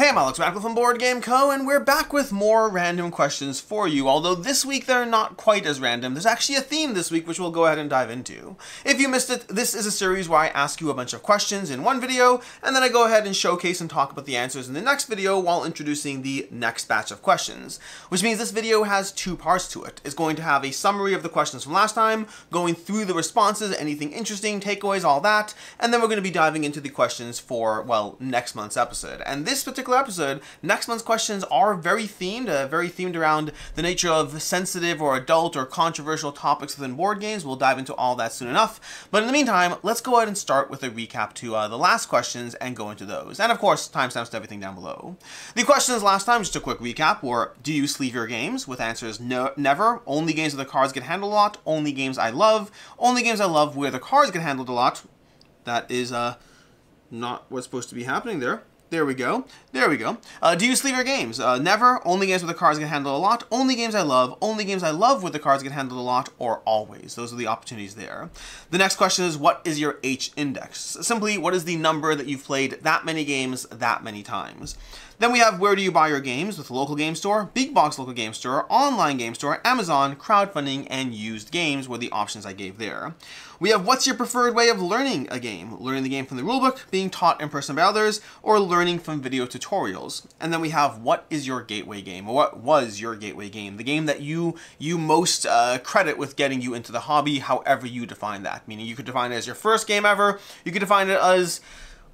Hey, I'm Alex Radcliffe from Board Game Co, and we're back with more random questions for you, although this week they're not quite as random. There's actually a theme this week which we'll go ahead and dive into. If you missed it, this is a series where I ask you a bunch of questions in one video, and then I go ahead and showcase and talk about the answers in the next video while introducing the next batch of questions. Which means this video has two parts to it. It's going to have a summary of the questions from last time, going through the responses, anything interesting, takeaways, all that, and then we're going to be diving into the questions for, well, next month's episode. And this particular episode, next month's questions are very themed around the nature of sensitive or adult or controversial topics within board games. We'll dive into all that soon enough. But in the meantime, let's go ahead and start with a recap to the last questions and go into those. And of course, timestamps to everything down below. The questions last time, just a quick recap, were do you sleeve your games? With answers no, never, only games where the cards get handled a lot, only games I love where the cards get handled a lot. That is not what's supposed to be happening there. There we go. There we go. Do you sleeve your games? Never, only games where the cards get handled a lot, only games I love where the cards get handled a lot, or always. Those are the opportunities there. The next question is, what is your H index? Simply, what is the number that you've played that many games that many times? Then we have where do you buy your games? With a local game store, big box local game store, online game store, Amazon, crowdfunding, and used games were the options I gave there. We have what's your preferred way of learning a game? Learning the game from the rulebook, being taught in person by others, or learning from video tutorials. And then we have what is your gateway game? Or what was your gateway game? The game that you most credit with getting you into the hobby, however you define that. Meaning you could define it as your first game ever, you could define it as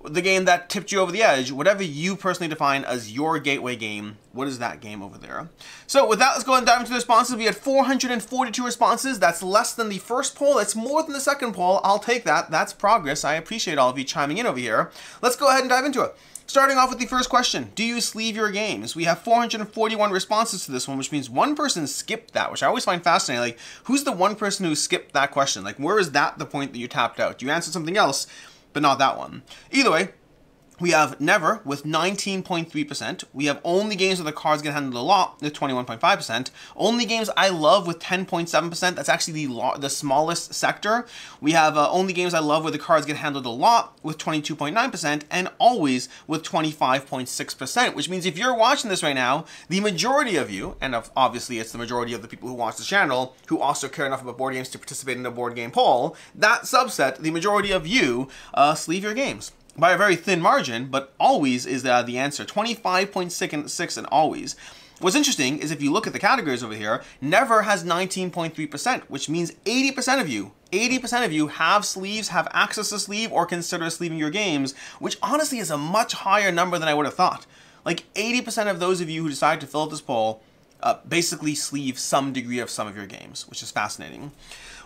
the game that tipped you over the edge, whatever you personally define as your gateway game, what is that game over there? So with that, let's go ahead and dive into the responses. We had 442 responses. That's less than the first poll. That's more than the second poll. I'll take that. That's progress. I appreciate all of you chiming in over here. Let's go ahead and dive into it. Starting off with the first question, do you sleeve your games? We have 441 responses to this one, which means one person skipped that, which I always find fascinating. Like, who's the one person who skipped that question? Like, where is that the point that you tapped out? You answered something else, but not that one. Either way, we have never with 19.3%. We have only games where the cards get handled a lot with 21.5%. Only games I love with 10.7%. That's actually the smallest sector. We have only games I love where the cards get handled a lot with 22.9%, and always with 25.6%, which means if you're watching this right now, the majority of you, and obviously it's the majority of the people who watch the channel who also care enough about board games to participate in a board game poll, that subset, the majority of you, sleeve your games. By a very thin margin, but always is the answer. 25.6 and always. What's interesting is if you look at the categories over here, never has 19.3%, which means 80% of you have sleeves, have access to sleeve, or consider sleeving your games, which honestly is a much higher number than I would have thought. Like 80% of those of you who decide to fill out this poll basically sleeve some degree of some of your games, which is fascinating.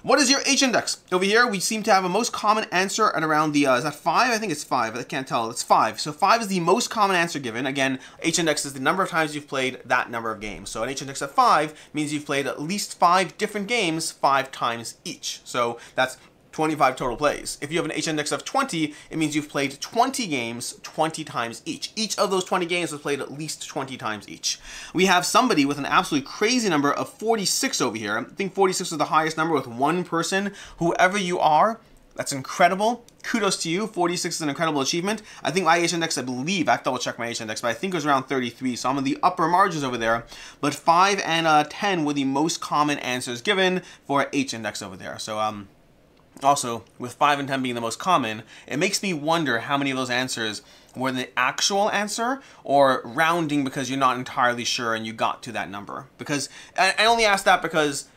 What is your H index? Over here, we seem to have a most common answer at around the, is that 5? I think it's 5. I can't tell. It's 5. So 5 is the most common answer given. Again, H index is the number of times you've played that number of games. So an H index of 5 means you've played at least 5 different games 5 times each. So that's 25 total plays. If you have an H index of 20, it means you've played 20 games 20 times each. Each of those 20 games was played at least 20 times each. We have somebody with an absolutely crazy number of 46 over here. I think 46 is the highest number with one person. Whoever you are, that's incredible. Kudos to you. 46 is an incredible achievement. I think my H index, I believe, I have to double check my H index, but I think it was around 33, so I'm in the upper margins over there. But 5 and 10 were the most common answers given for H index over there. So, also, with 5 and 10 being the most common, it makes me wonder how many of those answers were the actual answer or rounding because you're not entirely sure and you got to that number. Because I only ask that because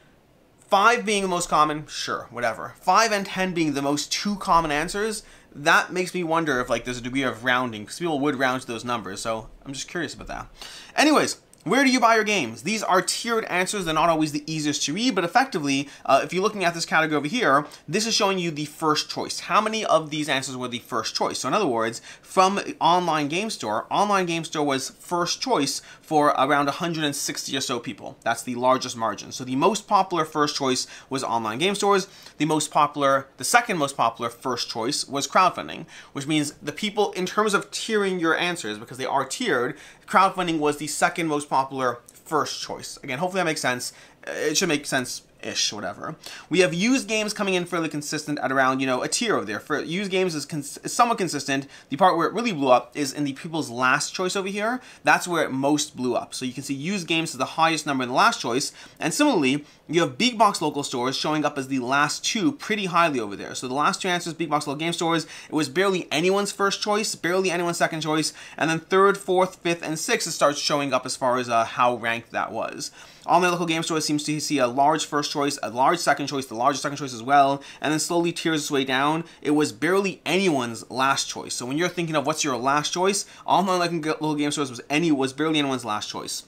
5 being the most common, sure, whatever. 5 and 10 being the most two common answers, that makes me wonder if like there's a degree of rounding because people would round to those numbers. So I'm just curious about that. Anyways, where do you buy your games? These are tiered answers. They're not always the easiest to read, but effectively, if you're looking at this category over here, this is showing you the first choice. How many of these answers were the first choice? So in other words, from online game store was first choice for around 160 or so people. That's the largest margin. So the most popular first choice was online game stores. The second most popular first choice was crowdfunding, which means the people, in terms of tiering your answers, because they are tiered, crowdfunding was the second most popular first choice. Again, hopefully that makes sense. It should make sense ish, whatever. We have used games coming in fairly consistent at around, you know, a tier over there. For used games is somewhat consistent. The part where it really blew up is in the people's last choice over here. That's where it most blew up. So you can see used games is the highest number in the last choice. And similarly, you have big box local stores showing up as the last two pretty highly over there. So the last two answers, big box local game stores, it was barely anyone's first choice, barely anyone's second choice, and then third, fourth, fifth, and sixth, it starts showing up as far as how ranked that was. Online local game stores seems to see a large first choice, a large second choice, the largest second choice as well, and then slowly tears its way down. It was barely anyone's last choice. So when you're thinking of what's your last choice, online local game stores was barely anyone's last choice.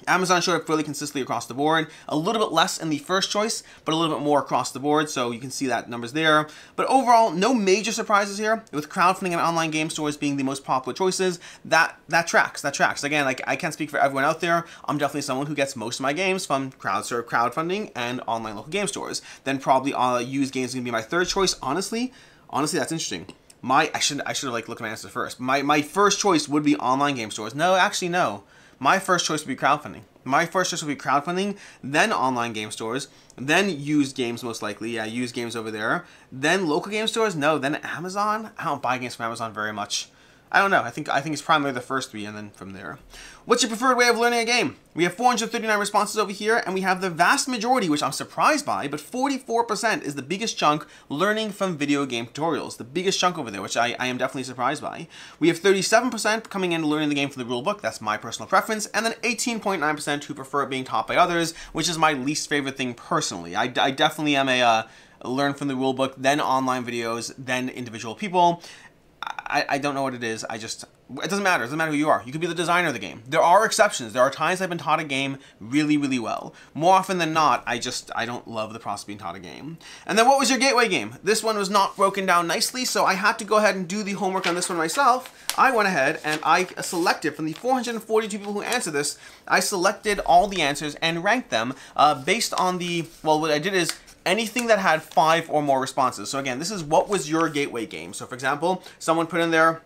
Amazon showed up fairly consistently across the board, a little bit less in the first choice, but a little bit more across the board, so you can see that numbers there. But overall, no major surprises here, with crowdfunding and online game stores being the most popular choices. That tracks. Again, like, I can't speak for everyone out there. I'm definitely someone who gets most of my games from crowdfunding and online local game stores. Then probably used games is going to be my third choice. Honestly, that's interesting. I should have like looked at my answers first. My first choice would be online game stores. No, actually no. My first choice would be crowdfunding. Then online game stores, then used games most likely. Yeah, used games over there. Then local game stores. No, then Amazon. I don't buy games from Amazon very much. I don't know. I think it's primarily the first three, and then from there. What's your preferred way of learning a game? We have 439 responses over here, and we have the vast majority, which I'm surprised by, but 44% is the biggest chunk learning from video game tutorials. The biggest chunk over there, which I am definitely surprised by. We have 37% coming in learning the game from the rulebook. That's my personal preference. And then 18.9% who prefer it being taught by others, which is my least favorite thing personally. I definitely am a learn from the rulebook, then online videos, then individual people. I don't know what it is. It doesn't matter. It doesn't matter who you are. You could be the designer of the game. There are exceptions. There are times I've been taught a game really, really well. More often than not, I don't love the process of being taught a game. And then what was your gateway game? This one was not broken down nicely, so I had to go ahead and do the homework on this one myself. I went ahead and I selected from the 442 people who answered this, I selected all the answers and ranked them based on what I did is anything that had 5 or more responses. So again, this is what was your gateway game. So for example, someone put in there,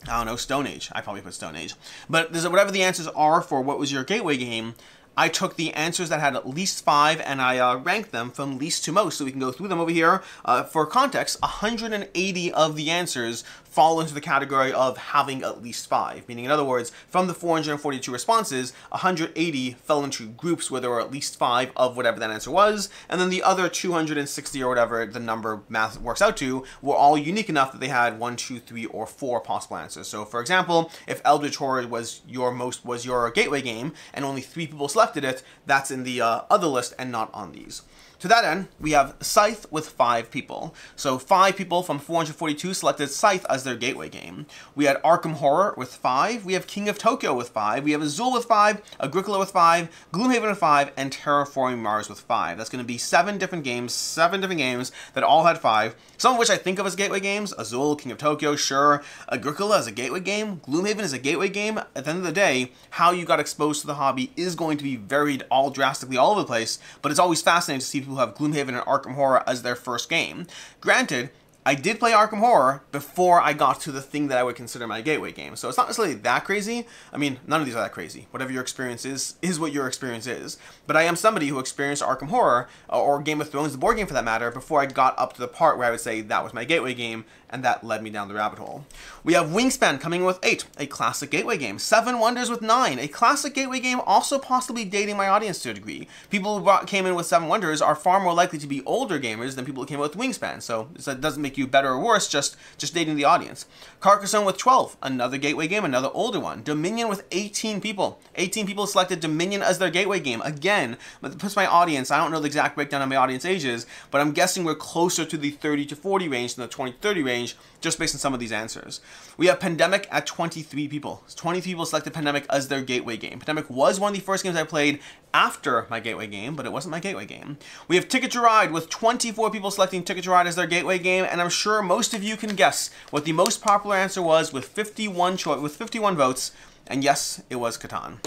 I don't know, Stone Age. I probably put Stone Age. But whatever the answers are for what was your gateway game, I took the answers that had at least 5 and I ranked them from least to most. So we can go through them over here. For context, 180 of the answers fall into the category of having at least 5. Meaning, in other words, from the 442 responses, 180 fell into groups where there were at least 5 of whatever that answer was. And then the other 260 or whatever the number math works out to were all unique enough that they had 1, 2, 3, or 4 possible answers. So for example, if Eldritch Horror was your gateway game and only 3 people selected it, that's in the other list and not on these. To that end, we have Scythe with 5 people. So 5 people from 442 selected Scythe as their gateway game. We had Arkham Horror with 5. We have King of Tokyo with 5. We have Azul with 5, Agricola with 5, Gloomhaven with 5, and Terraforming Mars with 5. That's going to be 7 different games that all had 5. Some of which I think of as gateway games. Azul, King of Tokyo, sure. Agricola is a gateway game. Gloomhaven is a gateway game. At the end of the day, how you got exposed to the hobby is going to be varied drastically all over the place, but it's always fascinating to see people who have Gloomhaven and Arkham Horror as their first game. Granted, I did play Arkham Horror before I got to the thing that I would consider my gateway game, so it's not necessarily that crazy. I mean, none of these are that crazy. Whatever your experience is what your experience is. But I am somebody who experienced Arkham Horror, or Game of Thrones, the board game for that matter, before I got up to the part where I would say that was my gateway game, and that led me down the rabbit hole. We have Wingspan coming with 8, a classic gateway game. 7 Wonders with 9, a classic gateway game, also possibly dating my audience to a degree. People who came in with 7 Wonders are far more likely to be older gamers than people who came in with Wingspan, so it doesn't make you better or worse, just dating the audience. Carcassonne with 12, another gateway game, another older one. Dominion with 18 people. 18 people selected Dominion as their gateway game. Again, but puts my audience, I don't know the exact breakdown of my audience ages, but I'm guessing we're closer to the 30 to 40 range than the 20 to 30 range, just based on some of these answers. We have Pandemic at 23 people. 23 people selected Pandemic as their gateway game. Pandemic was one of the first games I played after my gateway game, but it wasn't my gateway game. We have Ticket to Ride with 24 people selecting Ticket to Ride as their gateway game, and I'm sure most of you can guess what the most popular answer was with 51 votes, and yes, it was Catan.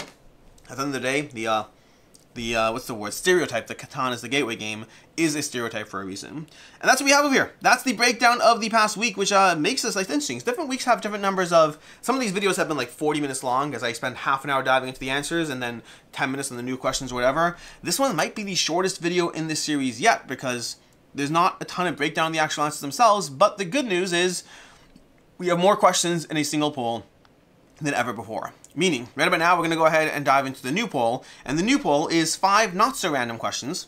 At the end of the day, the what's the word, stereotype that Catan is the gateway game is a stereotype for a reason. And that's what we have over here. That's the breakdown of the past week, which makes this like interesting. Different weeks have different numbers of, some of these videos have been like 40 minutes long as I spend half an hour diving into the answers and then 10 minutes on the new questions or whatever. This one might be the shortest video in this series yet because there's not a ton of breakdown of the actual answers themselves, but the good news is we have more questions in a single poll than ever before. Meaning, right about now, we're going to go ahead and dive into the new poll, and the new poll is 5 not-so-random questions.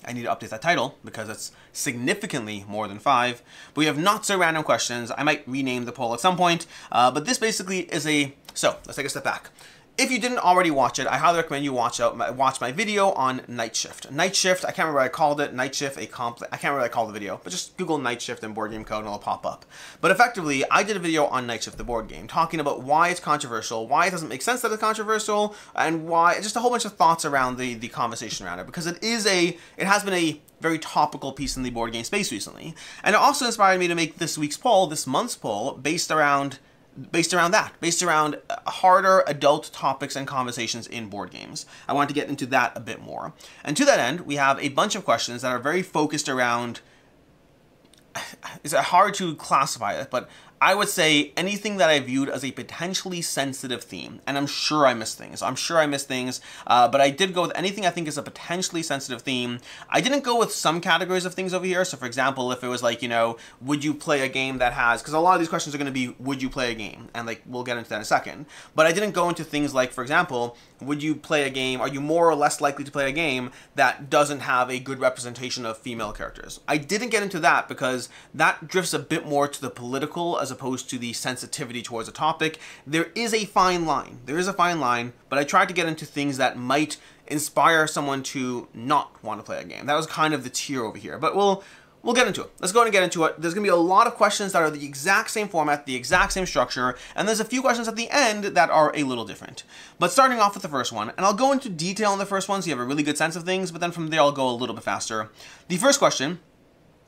I need to update that title because it's significantly more than 5. But we have not-so-random questions. I might rename the poll at some point, but this basically is a... So, let's take a step back. If you didn't already watch it, I highly recommend you watch my video on Night Shift. Night Shift, I can't remember what I called it. Night Shift, I can't remember what I called the video, but just Google Night Shift and board game code and it'll pop up. But effectively, I did a video on Night Shift, the board game, talking about why it's controversial, why it doesn't make sense that it's controversial, and why, just a whole bunch of thoughts around the conversation around it, because it has been a very topical piece in the board game space recently. And it also inspired me to make this week's poll, this month's poll, based around harder adult topics and conversations in board games. I wanted to get into that a bit more. And to that end, we have a bunch of questions that are very focused around, it's hard to classify it, but I would say anything that I viewed as a potentially sensitive theme. And I'm sure I missed things. But I did go with anything I think is a potentially sensitive theme. I didn't go with some categories of things over here. So for example, if it was like, you know, would you play a game that has, because a lot of these questions are going to be, would you play a game? And like, we'll get into that in a second. But I didn't go into things like, for example, would you play a game, are you more or less likely to play a game that doesn't have a good representation of female characters? I didn't get into that because that drifts a bit more to the political as opposed to the sensitivity towards a topic. There is a fine line. But I tried to get into things that might inspire someone to not want to play a game. That was kind of the tier over here, but we'll get into it. Let's go ahead and get into it. There's going to be a lot of questions that are the exact same format, the exact same structure, and there's a few questions at the end that are a little different. But starting off with the first one, and I'll go into detail on the first one so you have a really good sense of things, but then from there I'll go a little bit faster. The first question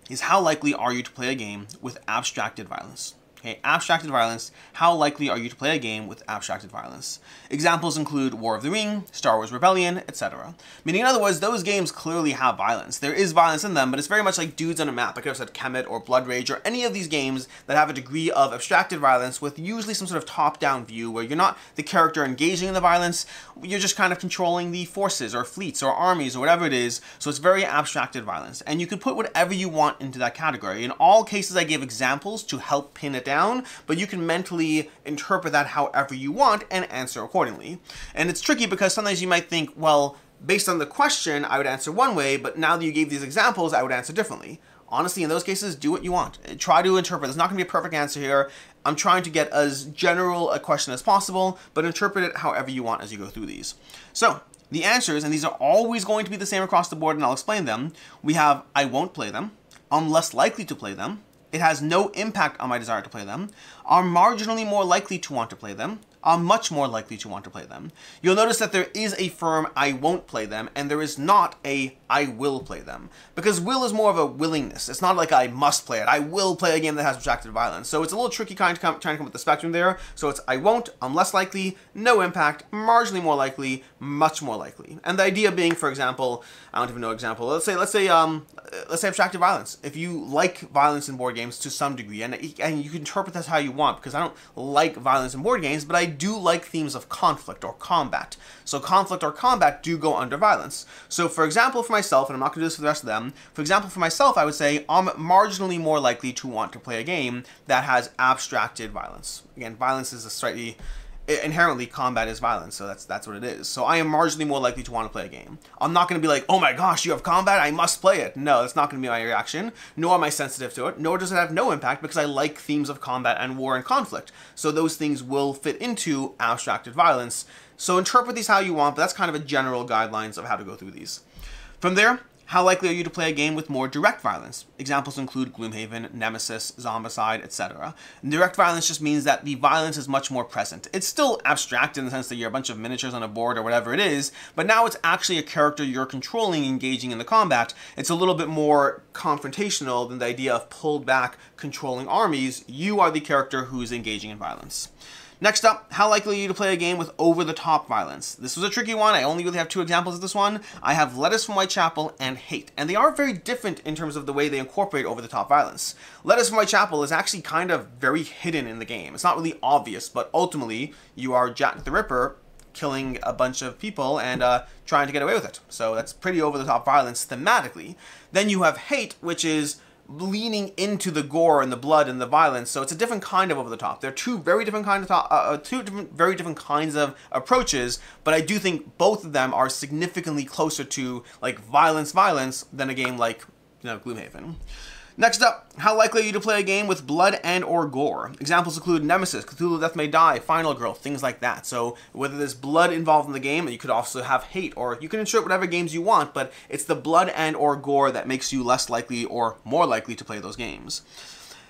is, how likely are you to play a game with abstracted violence? Okay, abstracted violence. How likely are you to play a game with abstracted violence? Examples include War of the Ring, Star Wars Rebellion, etc. Meaning, in other words, those games clearly have violence. There is violence in them, but it's very much like Dudes on a Map. I could have said Kemet or Blood Rage or any of these games that have a degree of abstracted violence with usually some sort of top-down view where you're not the character engaging in the violence, you're just kind of controlling the forces or fleets or armies or whatever it is, so it's very abstracted violence. And you could put whatever you want into that category. In all cases, I gave examples to help pin it down, but you can mentally interpret that however you want and answer accordingly. And it's tricky because sometimes you might think, well, based on the question, I would answer one way, but now that you gave these examples, I would answer differently. Honestly, in those cases, do what you want. Try to interpret. There's not going to be a perfect answer here. I'm trying to get as general a question as possible, but interpret it however you want as you go through these. So, the answers, and these are always going to be the same across the board, and I'll explain them. We have, I won't play them. I'm less likely to play them. It has no impact on my desire to play them. Are marginally more likely to want to play them. Are much more likely to want to play them. You'll notice that there is a firm I won't play them, and there is not a I will play them. Because will is more of a willingness. It's not like I must play it. I will play a game that has abstracted violence. So it's a little tricky trying to come up with the spectrum there. So it's I won't, I'm less likely, no impact, marginally more likely, much more likely. And the idea being, for example, I don't even know an example. Let's say abstracted violence. If you like violence in board games to some degree, and you can interpret that how you want, because I don't like violence in board games, but I do like themes of conflict or combat. So conflict or combat do go under violence. So for example, for myself, and I'm not going to do this for the rest of them, for example, for myself, I would say I'm marginally more likely to want to play a game that has abstracted violence. Again, violence is a slightly... Inherently, combat is violence, so that's what it is. So I am marginally more likely to want to play a game. I'm not going to be like, oh my gosh, you have combat, I must play it. No, that's not going to be my reaction, nor am I sensitive to it, nor does it have no impact because I like themes of combat and war and conflict. So those things will fit into abstracted violence. So interpret these how you want, but that's kind of a general guidelines of how to go through these. From there, how likely are you to play a game with more direct violence? Examples include Gloomhaven, Nemesis, Zombicide, etc. Direct violence just means that the violence is much more present. It's still abstract in the sense that you're a bunch of miniatures on a board or whatever it is, but now it's actually a character you're controlling engaging in the combat. It's a little bit more confrontational than the idea of pulled back controlling armies. You are the character who's engaging in violence. Next up, how likely are you to play a game with over-the-top violence? This was a tricky one. I only really have 2 examples of this one. I have Letters from Whitechapel and Hate, and they are very different in terms of the way they incorporate over-the-top violence. Letters from Whitechapel is actually kind of very hidden in the game. It's not really obvious, but ultimately, you are Jack the Ripper killing a bunch of people and trying to get away with it. So that's pretty over-the-top violence thematically. Then you have Hate, which is leaning into the gore and the blood and the violence, so it's a different kind of over the top. They're two very different kinds of approaches, but I do think both of them are significantly closer to like violence than a game like Gloomhaven. Next up, how likely are you to play a game with blood and or gore? Examples include Nemesis, Cthulhu Death May Die, Final Girl, things like that. So whether there's blood involved in the game, you could also have hate, or you can insert whatever games you want, but it's the blood and or gore that makes you less likely or more likely to play those games.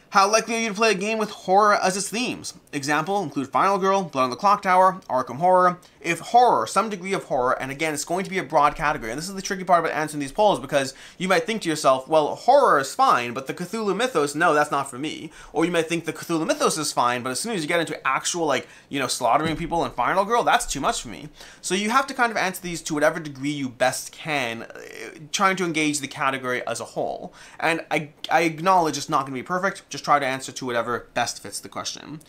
How likely are you to play a game with horror as its themes? Example include Final Girl, Blood on the Clock Tower, Arkham Horror. If horror, some degree of horror, and again, it's going to be a broad category, and this is the tricky part about answering these polls, because you might think to yourself, well, horror is fine, but the Cthulhu mythos, no, that's not for me. Or you might think the Cthulhu mythos is fine, but as soon as you get into actual, slaughtering people in Final Girl, that's too much for me. So you have to kind of answer these to whatever degree you best can, trying to engage the category as a whole. And I acknowledge it's not going to be perfect, just try to answer to whatever best fits the question.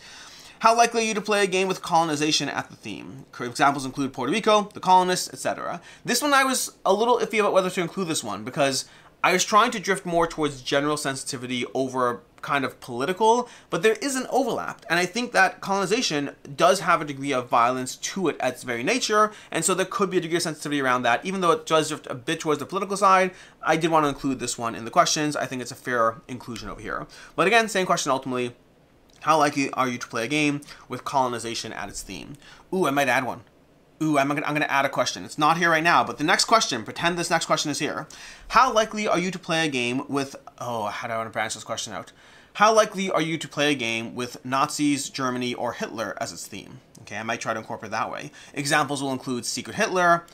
How likely are you to play a game with colonization at the theme? Examples include Puerto Rico, the colonists, etc. This one I was a little iffy about whether to include this one because I was trying to drift more towards general sensitivity over kind of political, but there is an overlap. And I think that colonization does have a degree of violence to it at its very nature, and so there could be a degree of sensitivity around that. Even though it does drift a bit towards the political side, I did want to include this one in the questions. I think it's a fair inclusion over here. But again, same question ultimately. How likely are you to play a game with colonization at its theme? Ooh, I might add one. Ooh, I'm gonna add a question. It's not here right now, but the next question, pretend this next question is here. How likely are you to play a game with, how do I want to branch this question out? How likely are you to play a game with Nazis, Germany, or Hitler as its theme? Okay, I might try to incorporate that way. Examples will include Secret Hitler,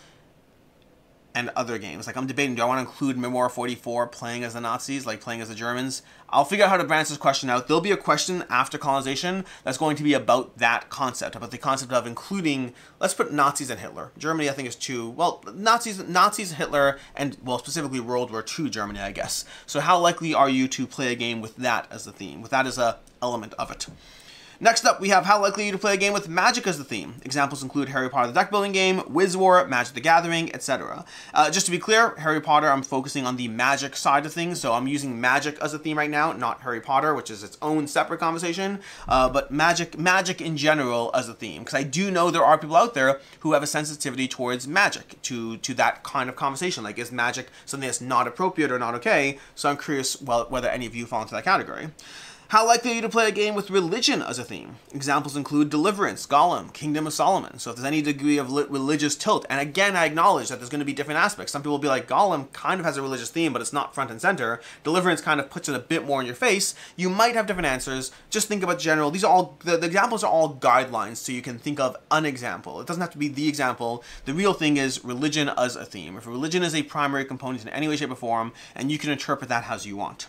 and other games. Like I'm debating, do I want to include Memoir 44 playing as the Nazis, like playing as the Germans? I'll figure out how to branch this question out. There'll be a question after colonization that's going to be about that concept, about the concept of including, let's put Nazis and Hitler. Germany I think is too, well, Nazis, Hitler, and well, specifically World War II Germany, I guess. So how likely are you to play a game with that as the theme, with that as a element of it? Next up, we have how likely are you to play a game with magic as the theme. Examples include Harry Potter the deck building game, Wiz War, Magic the Gathering, etc. Just to be clear, Harry Potter, I'm focusing on the magic side of things, so I'm using magic as a theme right now, not Harry Potter, which is its own separate conversation, but magic in general as a theme, because I do know there are people out there who have a sensitivity towards magic, to that kind of conversation, like is magic something that's not appropriate or not okay, so I'm curious whether any of you fall into that category. How likely are you to play a game with religion as a theme? Examples include Deliverance, Gollum, Kingdom of Solomon. So if there's any degree of religious tilt, and again, I acknowledge that there's going to be different aspects. Some people will be like, Gollum kind of has a religious theme, but it's not front and center. Deliverance kind of puts it a bit more in your face. You might have different answers. Just think about general. These are all, the examples are all guidelines, so you can think of an example. It doesn't have to be the example. The real thing is religion as a theme. If religion is a primary component in any way, shape, or form, and you can interpret that as you want.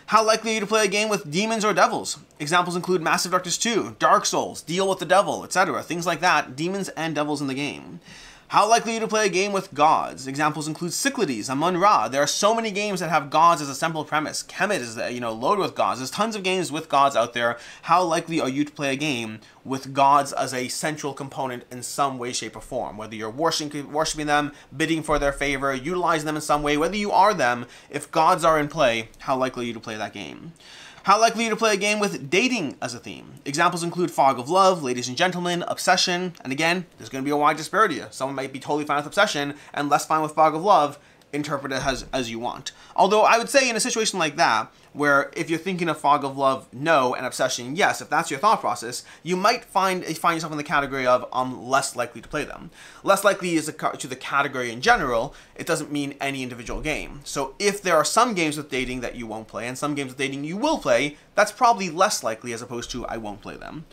How likely are you to play a game with demons or devils? Examples include Massive Darkness 2, Dark Souls, Deal with the Devil, etc. Things like that, demons and devils in the game. How likely are you to play a game with gods? Examples include Cyclades, Amun-Ra. There are so many games that have gods as a central premise. Kemet is, loaded with gods. There's tons of games with gods out there. How likely are you to play a game with gods as a central component in some way, shape, or form? Whether you're worshiping them, bidding for their favor, utilizing them in some way, whether you are them, if gods are in play, how likely are you to play that game? How likely are you to play a game with dating as a theme? Examples include Fog of Love, Ladies and Gentlemen, Obsession, and again, there's going to be a wide disparity. Someone might be totally fine with Obsession and less fine with Fog of Love. Interpret it as you want. Although I would say in a situation like that, where if you're thinking of Fog of Love, no, and Obsession, yes, if that's your thought process, you might find yourself in the category of I'm less likely to play them. Less likely is to the category in general. It doesn't mean any individual game. So if there are some games with dating that you won't play and some games with dating you will play, that's probably less likely as opposed to I won't play them.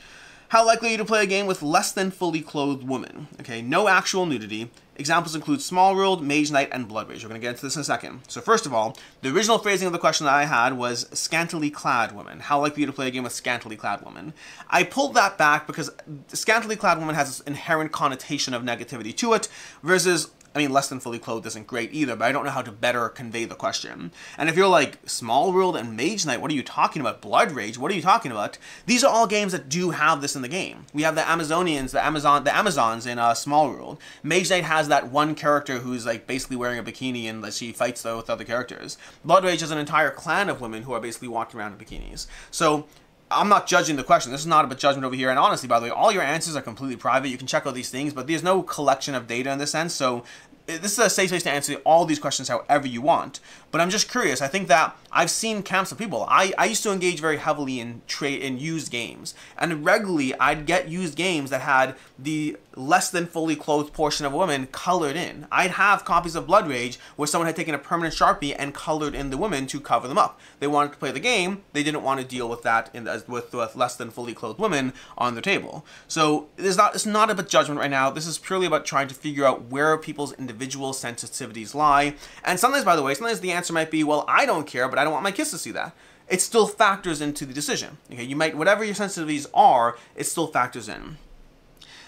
How likely are you to play a game with less than fully clothed women? Okay, no actual nudity. Examples include Small World, Mage Knight, and Blood Rage. We're going to get into this in a second. So first of all, the original phrasing of the question that I had was scantily clad women. How likely are you to play a game with scantily clad women? I pulled that back because scantily clad woman has this inherent connotation of negativity to it, versus, I mean, less than fully clothed isn't great either, but I don't know how to better convey the question. And if you're like, Small World and Mage Knight, what are you talking about? Blood Rage, what are you talking about? These are all games that do have this in the game. We have the Amazonians, the Amazons in Small World. Mage Knight has that one character who's like basically wearing a bikini and she fights though with other characters. Blood Rage has an entire clan of women who are basically walking around in bikinis. So I'm not judging the question. This is not about judgment over here. And honestly, by the way, all your answers are completely private. You can check out these things, but there's no collection of data in this sense. So this is a safe place to answer all these questions however you want. But I'm just curious. I think that I've seen camps of people. I used to engage very heavily in used games. And regularly, I'd get used games that had the less than fully clothed portion of women colored in. I'd have copies of Blood Rage where someone had taken a permanent Sharpie and colored in the women to cover them up. They wanted to play the game. They didn't want to deal with that with less than fully clothed women on the table. So it's not about judgment right now. This is purely about trying to figure out where people's individual sensitivities lie. And sometimes, by the way, sometimes the answer might be, well, I don't care, but I don't want my kids to see that. It still factors into the decision. Okay, you might, whatever your sensitivities are, it still factors in.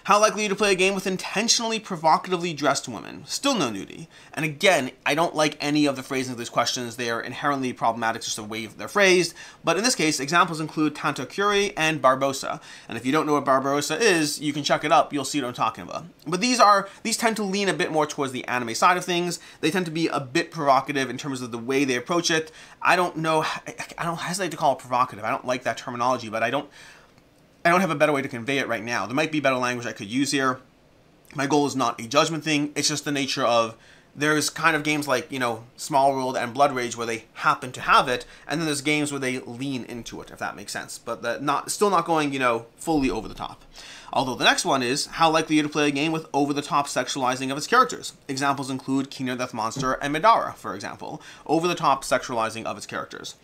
How likely are you to play a game with intentionally provocatively dressed women? Still no nudity. And again, I don't like any of the phrasing of these questions. They are inherently problematic, just the way they're phrased. But in this case, examples include Tanto Curie and Barbossa. And if you don't know what Barbossa is, you can check it up. You'll see what I'm talking about. But these tend to lean a bit more towards the anime side of things. They tend to be a bit provocative in terms of the way they approach it. I don't hesitate to call it provocative. I don't like that terminology, but I don't have a better way to convey it right now. There might be better language I could use here. My goal is not a judgment thing. It's just the nature of, there's kind of games like, you know, Small World and Blood Rage where they happen to have it, and then there's games where they lean into it, if that makes sense. But still not going, you know, fully over the top. Although the next one is, how likely are you to play a game with over-the-top sexualizing of its characters? Examples include Kingdom Death Monster and Midara, for example. Over-the-top sexualizing of its characters.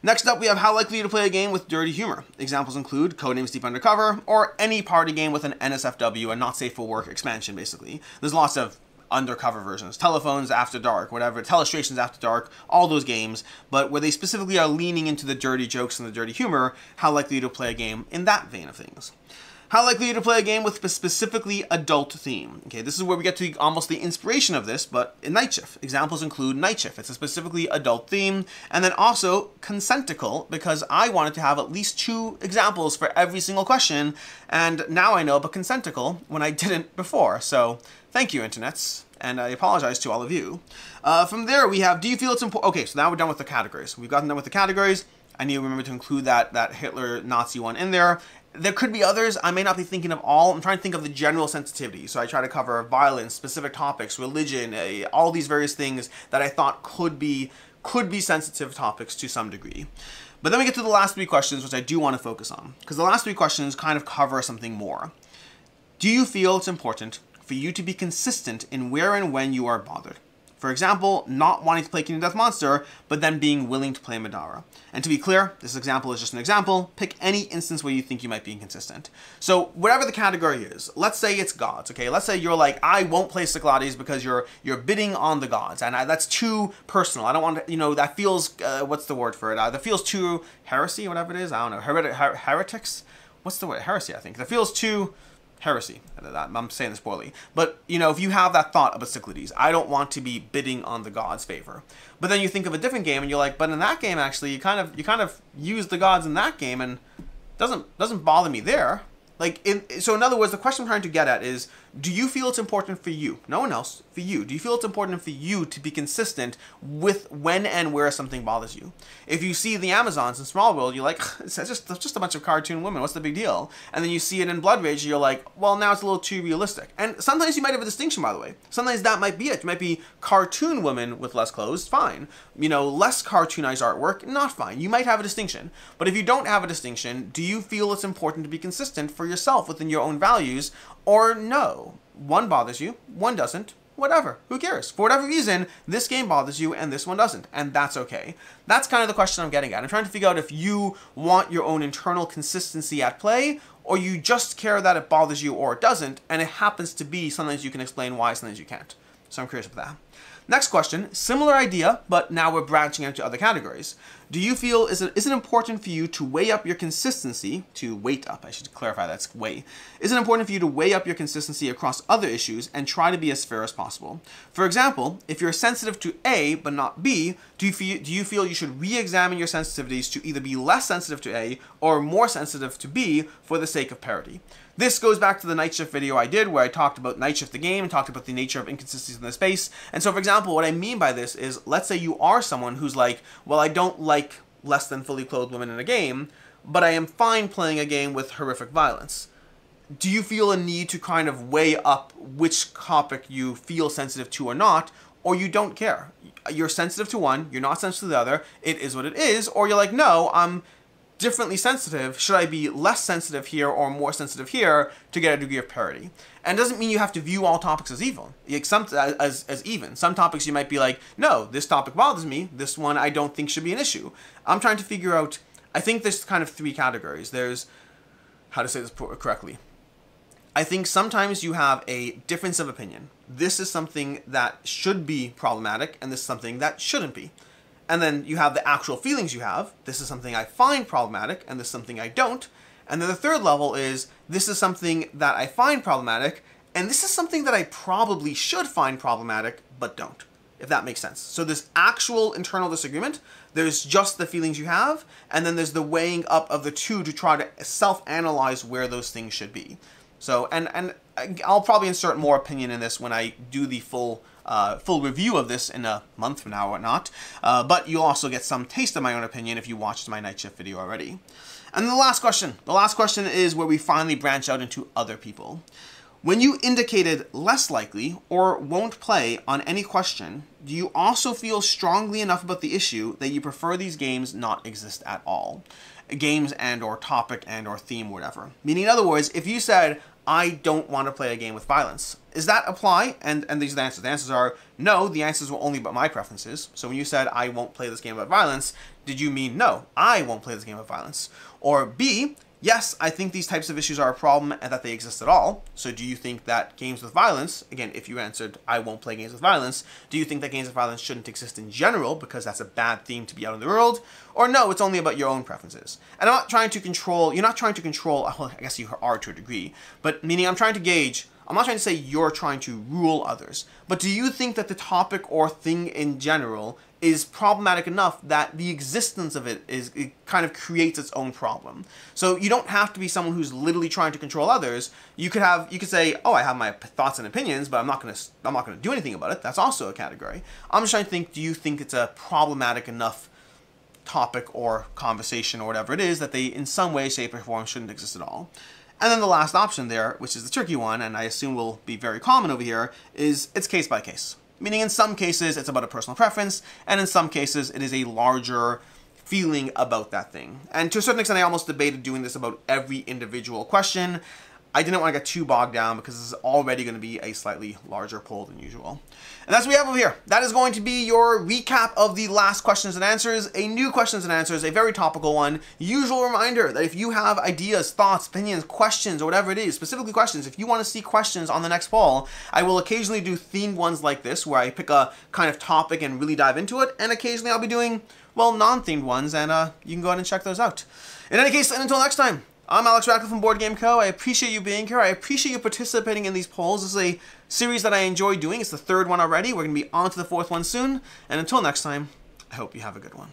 Next up, we have how likely to play a game with dirty humor. Examples include Codenames Deep Undercover, or any party game with an NSFW, a Not Safe for Work expansion, basically. There's lots of undercover versions, Telephones After Dark, whatever, Telestrations After Dark, all those games, but where they specifically are leaning into the dirty jokes and the dirty humor, how likely to play a game in that vein of things. How likely are you to play a game with a specifically adult theme? Okay, this is where we get to almost the inspiration of this, but in Night Shift. Examples include Night Shift. It's a specifically adult theme. And then also Consentical, because I wanted to have at least 2 examples for every single question. And now I know about Consentical when I didn't before. So thank you, internets. And I apologize to all of you. From there, we have, do you feel it's important? Okay, so now we're done with the categories. We've gotten done with the categories. I need to remember to include that Hitler Nazi one in there. There could be others. I may not be thinking of all. I'm trying to think of the general sensitivity. So I try to cover violence, specific topics, religion, all these various things that I thought could be sensitive topics to some degree. But then we get to the last 3 questions, which I do want to focus on, because the last 3 questions kind of cover something more. Do you feel it's important for you to be consistent in where and when you are bothered? For example, not wanting to play Kingdom Death Monster, but then being willing to play Midara. And to be clear, this example is just an example. Pick any instance where you think you might be inconsistent. So whatever the category is, let's say it's gods, okay? Let's say you're like, I won't play Cyclades because you're bidding on the gods, and that's too personal. I don't want to, you know, that feels, what's the word for it? That feels too heresy, whatever it is. I don't know, heretics? What's the word? Heresy, I think. That feels too heresy. I'm saying this poorly. But, you know, if you have that thought about Cyclades, I don't want to be bidding on the gods' favor. But then you think of a different game and you're like, but in that game, actually, you kind of use the gods in that game and doesn't bother me there. So in other words, the question I'm trying to get at is, do you feel it's important for you, no one else, for you, do you feel it's important for you to be consistent with when and where something bothers you? If you see the Amazons in Small World, you're like, it's just a bunch of cartoon women, what's the big deal? And then you see it in Blood Rage, you're like, well, now it's a little too realistic. And sometimes you might have a distinction, by the way. Sometimes that might be it. You might be cartoon women with less clothes, fine. You know, less cartoonized artwork, not fine. You might have a distinction. But if you don't have a distinction, do you feel it's important to be consistent for yourself within your own values, or no? One bothers you, one doesn't. whatever, who cares? For whatever reason, this game bothers you and this one doesn't, and that's okay. That's kind of the question I'm getting at. I'm trying to figure out if you want your own internal consistency at play, or you just care that it bothers you or it doesn't, and it happens to be sometimes you can explain why, sometimes you can't. So I'm curious about that. Next question, similar idea, but now we're branching out to other categories. Do you feel, is it important for you to weigh up your consistency, to weight up, I should clarify that's weigh. Is it important for you to weigh up your consistency across other issues and try to be as fair as possible? For example, if you're sensitive to A but not B, do you feel you should re-examine your sensitivities to either be less sensitive to A or more sensitive to B for the sake of parity? This goes back to the night shift video I did where I talked about night shift the game and talked about the nature of inconsistencies in the space. And so for example, what I mean by this is, let's say you are someone who's like, well, I don't like less than fully clothed women in a game, but I am fine playing a game with horrific violence. Do you feel a need to kind of weigh up which topic you feel sensitive to or not, or you don't care? You're sensitive to one, you're not sensitive to the other, it is what it is, or you're like, no, I'm differently sensitive, should I be less sensitive here or more sensitive here to get a degree of parity? And it doesn't mean you have to view all topics as evil, as even. Some topics you might be like, no, this topic bothers me, this one I don't think should be an issue. I'm trying to figure out, I think there's kind of three categories. There's, how to say this correctly. I think sometimes you have a difference of opinion. This is something that should be problematic, and this is something that shouldn't be. And then you have the actual feelings you have. This is something I find problematic, and this is something I don't. And then the third level is, this is something that I find problematic, and this is something that I probably should find problematic, but don't, if that makes sense. So there's actual internal disagreement, there's just the feelings you have, and then there's the weighing up of the two to try to self-analyze where those things should be. So, and I'll probably insert more opinion in this when I do the full review of this in a month from now or whatnot, but you'll also get some taste of my own opinion if you watched my night shift video already. And then the last question is where we finally branch out into other people. When you indicated less likely or won't play on any question, do you also feel strongly enough about the issue that you prefer these games not exist at all? Games and or topic and or theme, whatever. Meaning, in other words, if you said, I don't want to play a game with violence, does that apply? And these are the answers. The answers are no, the answers were only about my preferences. So when you said, I won't play this game about violence, did you mean no, I won't play this game about violence? Or B, yes, I think these types of issues are a problem and that they exist at all. So do you think that games with violence, again, if you answered, I won't play games with violence, do you think that games with violence shouldn't exist in general because that's a bad theme to be out in the world? Or no, it's only about your own preferences. And I'm not trying to control, you're not trying to control, well, I guess you are to a degree, but meaning I'm trying to gauge, I'm not trying to say you're trying to rule others, but do you think that the topic or thing in general is problematic enough that the existence of it kind of creates its own problem? So you don't have to be someone who's literally trying to control others. You could say, oh, I have my thoughts and opinions, but I'm not gonna do anything about it. That's also a category. I'm just trying to think, do you think it's a problematic enough topic or conversation or whatever it is that they in some way, shape, or form shouldn't exist at all? And then the last option there, which is the tricky one, and I assume will be very common over here, is it's case by case. Meaning in some cases it's about a personal preference, and in some cases it is a larger feeling about that thing. And to a certain extent I almost debated doing this about every individual question. I didn't want to get too bogged down because this is already going to be a slightly larger poll than usual. And that's what we have over here. That is going to be your recap of the last questions and answers. A new questions and answers, a very topical one. Usual reminder that if you have ideas, thoughts, opinions, questions, or whatever it is, specifically questions, if you want to see questions on the next poll, I will occasionally do themed ones like this where I pick a kind of topic and really dive into it. And occasionally I'll be doing, well, non-themed ones, and you can go ahead and check those out. In any case, and until next time, I'm Alex Radcliffe from Board Game Co. I appreciate you being here. I appreciate you participating in these polls. This is a series that I enjoy doing. It's the third one already. We're going to be on to the fourth one soon. And until next time, I hope you have a good one.